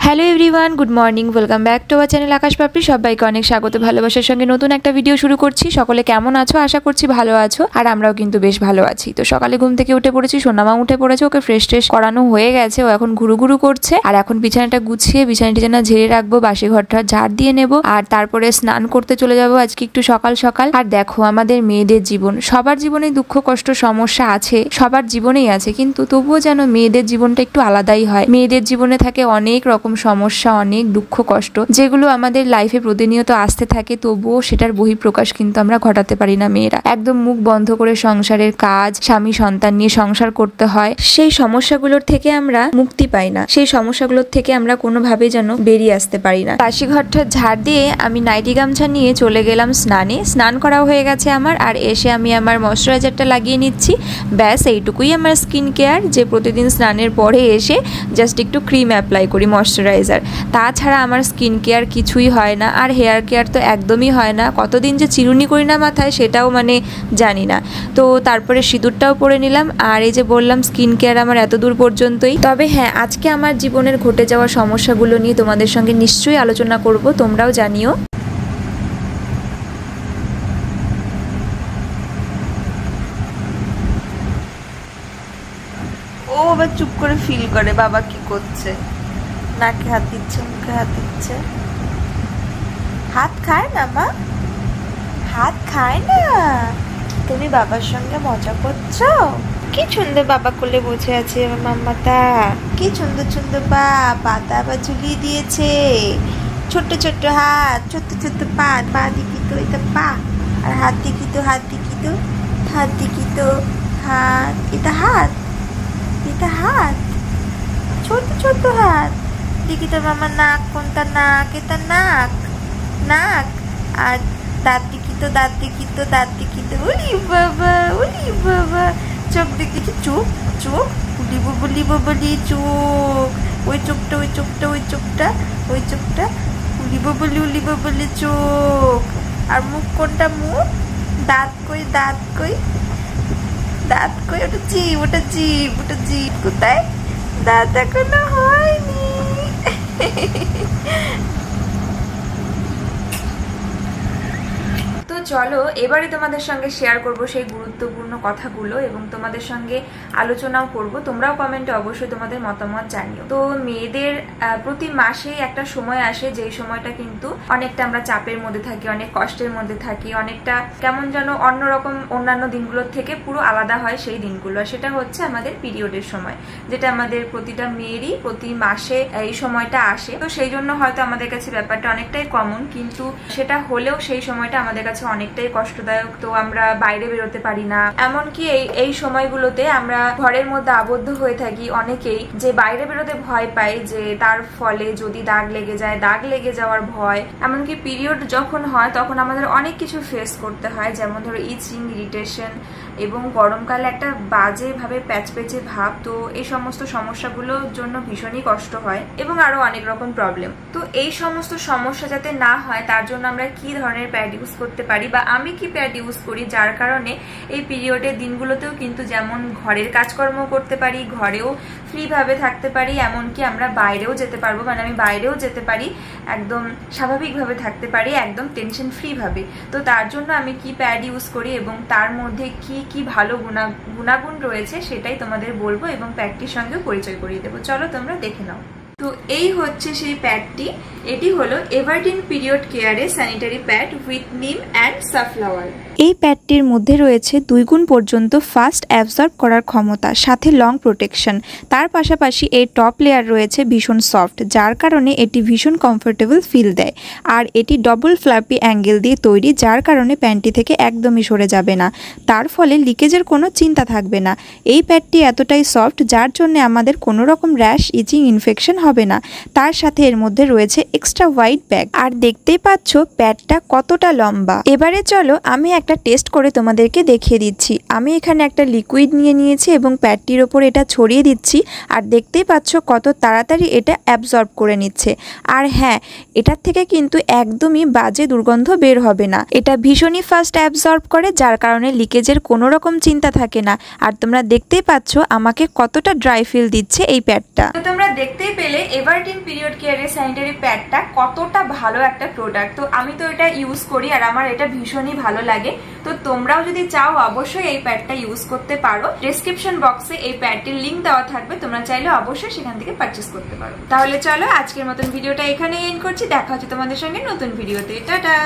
Hello everyone, good morning, welcome back to our channel Akash Papri. সবাইকে অনেক স্বাগত, ভালোবাসার সঙ্গে নতুন একটা ভিডিও শুরু করছি। সকলে কেমন আছো? আশা করছি ভালো আছো, আর আমরাও কিন্তু বেশ ভালো আছি। তো সকালে ঘুম থেকে উঠে পড়েছি, সোনামা উঠে পড়েছে, ওকে ফ্রেশ ট্রেশ করানো হয়ে গেছে, ও এখন ঘুরু ঘুরু করছে। আর এখন বিছানাটা গুছিয়ে বিছানাটি যেন ঝেড়ে রাখবো, বাসি ঘরটা ঝাড় দিয়ে নেবো, আর তারপরে স্নান করতে চলে যাবো আজকে একটু সকাল সকাল। আর দেখো, আমাদের মেয়েদের জীবন, সবার জীবনে দুঃখ কষ্ট সমস্যা আছে, সবার জীবনেই আছে, কিন্তু তবুও যেন মেয়েদের জীবনটা একটু আলাদাই হয়। মেয়েদের জীবনে থাকে অনেক রকম সমস্যা, অনেক দুঃখ কষ্ট, যেগুলো আমাদের লাইফে প্রতিনিয়ত আসতে থাকে, তবুও সেটার বহিঃপ্রকাশ কিন্তু আমরা ঘটাতে পারি না। মেয়েরা একদম মুখ বন্ধ করে সংসারের কাজ, স্বামী সন্তান নিয়ে সংসার করতে হয়। সেই সমস্যাগুলোর থেকে আমরা মুক্তি পাই না, সেই সমস্যাগুলোর থেকে আমরা কোনোভাবে যেন বেরিয়ে আসতে পারি না। বাসি ঘরটা ঝাড় দিয়ে আমি নাইটি গামছা নিয়ে চলে গেলাম স্নানে। স্নান করা হয়ে গেছে আমার, আর এসে আমি আমার ময়শ্চারাইজারটা লাগিয়ে নিচ্ছি। ব্যাস এইটুকুই আমার স্কিন কেয়ার, যে প্রতিদিন স্নানের পরে এসে জাস্ট একটু ক্রিম অ্যাপ্লাই করি, ময়শ্চারাইজার। তাছাড়া আমার স্কিন কেয়ার কিছুই হয় না, আর হেয়ার কেয়ার তো একদমই হয় না। কতদিন যে চিরুনি করি না মাথায়, সেটাও জানি না। তো তারপরে সিঁদুরটাও পরে নিলাম, আর এই যে বললাম স্কিন কেয়ার আমার এত দূর পর্যন্তই। তবে হ্যাঁ, আজকে আমার জীবনের ঘটে যাওয়া সমস্যাগুলো নিয়ে তোমাদের সঙ্গে নিশ্চয়ই আলোচনা করব, তোমরাও জানিও। ও আবার চুপ করে ফিল করে বাবা কি করছে, নাকে হাত দিচ্ছে, মুখে হাত দিচ্ছে। হাত খায় না মা, হাত খায় না। তুমি বাবার সঙ্গে মজা করছো? কি সুন্দর বাবা কোলে বসে আছে আমার মাম্মাটা, কি সুন্দর সুন্দর পাতা আবার ঝুলিয়ে দিয়েছে। ছোট্ট ছোট্ট হাত, ছোট্ট ছোট্ট পা, পা দেখি তো, এটা পা। আর হাত দেখি তো, হাত দেখি তো, হাত দেখি তো, হাত, এটা হাত, এটা হাত, ছোট ছোট হাত। দেখি তো মামা নাক কোনটা, নাক, এটা নাক, নাক। আর দাঁত দেখি তো, দাঁত দেখি তো, দাঁত দেখি তো। উলি বাবা, উলি বাবা। চোখ দেখি, চোখ, চোখ, উলিব বলিব বলি চোখ। ওই চোখটা, ওই চোখটা, ওই চোখটা, ওই চোখটা, উলিব বলি চোখ। আর মুখ কোনটা, মুখ? দাঁত কই, দাঁত কই, দাঁত কই? ওটা জিভ, ওটা জিভ, ওটা জিভ কোথায়? দাঁত এখনো হয়নি। তো চলো এবারে তোমাদের সঙ্গে শেয়ার করব সেই গুরুত্বপূর্ণ কথাগুলো, এবং তোমাদের সঙ্গে আলোচনাও করব। তোমরাও কমেন্টে অবশ্যই তোমাদের মতামত জানিও। তো মেয়েদের প্রতি মাসেই একটা সময় আসে, যেই সময়টা কিন্তু অনেকটা আমরা চাপের মধ্যে থাকি, অনেক কষ্টের মধ্যে থাকি, অনেকটা কেমন যেন অন্যরকম অন্যান্য দিনগুলোর থেকে পুরো আলাদা হয় সেই দিনগুলো। সেটা হচ্ছে আমাদের পিরিয়ডের সময়, যেটা আমাদের প্রতিটা মেয়েরই প্রতি মাসে এই সময়টা আসে। তো সেই জন্য হয়তো আমাদের কাছে ব্যাপারটা অনেকটাই কমন, কিন্তু সেটা হলেও সেই সময়টা আমাদের কাছে অনেকটাই কষ্টদায়ক। তো আমরা বাইরে বেরোতে পারি না, এমনকি এই সময়গুলোতে আমরা ঘরের মধ্যে আবদ্ধ হয়ে থাকি। অনেকেই যে বাইরে বেরোতে ভয় পায়, যে তার ফলে যদি দাগ লেগে যায়, দাগ লেগে যাওয়ার ভয়। এমনকি পিরিয়ড যখন হয় তখন আমাদের অনেক কিছু ফেস করতে হয়, যেমন ধরো ইচিং, ইরিটেশন, এবং গরমকালে একটা বাজে ভাবে প্যাচপ্যাচে ভাব। তো এই সমস্ত সমস্যাগুলোর জন্য ভীষণই কষ্ট হয়, এবং আরো অনেক রকম প্রবলেম। তো এই সমস্ত সমস্যা যাতে না হয়, তার জন্য আমরা কি ধরনের প্যাড ইউজ করতে পারি, বা আমি কি প্যাড ইউজ করি, যার কারণে এই পিরিয়ডের দিনগুলোতেও কিন্তু যেমন ঘরের কাজকর্ম করতে পারি, ঘরেও ফ্রি ভাবে থাকতে পারি, এমনকি আমরা বাইরেও যেতে পারবো, আমি বাইরেও যেতে পারি, একদম স্বাভাবিকভাবে থাকতে পারি, একদম টেনশন ফ্রি ভাবে। তো তার জন্য আমি কি প্যাড ইউজ করি এবং তার মধ্যে কি কি ভালো গুণাগুণ রয়েছে, সেটাই তোমাদের বলবো, এবং প্যাডটির সঙ্গে পরিচয় করিয়ে দেবো। চলো তোমরা দেখে নাও। তো এই হচ্ছে সেই প্যাডটি। এটি হলো এভারগ্রিন পিরিয়ড কেয়ারে স্যানিটারি প্যাড উইথ নিম অ্যান্ড সানফ্লাওয়ার। এই প্যাডটির মধ্যে রয়েছে 2 গুণ পর্যন্ত ফাস্ট অ্যাবজর্ব করার ক্ষমতা, সাথে লং প্রোটেকশন। তার পাশাপাশি এর টপ লেয়ার রয়েছে ভীষণ সফট, যার কারণে এটি ভীষণ কমফোর্টেবল ফিল দেয়। আর এটি ডবল ফ্ল্যাপি অ্যাঙ্গেল দিয়ে তৈরি, যার কারণে প্যান্টটি থেকে একদমই সরে যাবে না। তার ফলে লিকেজের কোনো চিন্তা থাকবে না। এই প্যাডটি এতটাই সফট, যার জন্য আমাদের কোনো রকম র্যাশ, ইচিং, ইনফেকশন হবে না। তার সাথে এর মধ্যে রয়েছে এক্সট্রা ওয়াইড ব্যাগ। আর দেখতেই পাচ্ছ প্যাডটা কতটা লম্বা। এবারে চলো আমি একটা একটা টেস্ট করে তোমাদেরকে দেখিয়ে দিচ্ছি। আমি এখানে একটা লিকুইড নিয়ে নিয়েছি এবং প্যাডটির ওপর এটা ছড়িয়ে দিচ্ছি, আর দেখতেই পাচ্ছ কত তাড়াতাড়ি এটা অ্যাবজর্ব করে নিচ্ছে। আর হ্যাঁ, এটার থেকে কিন্তু একদমই বাজে দুর্গন্ধ বের হবে না। এটা ভীষণই ফাস্ট অ্যাবজর্ব করে, যার কারণে লিকেজের কোনো রকম চিন্তা থাকে না। আর তোমরা দেখতেই পাচ্ছ আমাকে কতটা ড্রাই ফিল দিচ্ছে এই প্যাডটা। তো তোমরা দেখতেই পেলে এভারগ্রিন পিরিয়ড কেয়ারের স্যানিটারি প্যাডটা কতটা ভালো একটা প্রোডাক্ট। তো আমি তো এটা ইউজ করি আর আমার এটা ভীষণই ভালো লাগে। তো তোমরাও যদি চাও অবশ্যই এই প্যাডটা ইউজ করতে পারো। ডেসক্রিপশন বক্সে এই প্যাডটির লিংক দেওয়া থাকবে, তোমরা চাইলে অবশ্যই সেখান থেকে পারচেস করতে পারো। তাহলে চলো আজকের মতন ভিডিওটা এখানে এন্ড করছি। দেখা হচ্ছে তোমাদের সঙ্গে নতুন ভিডিওতে। টাটা।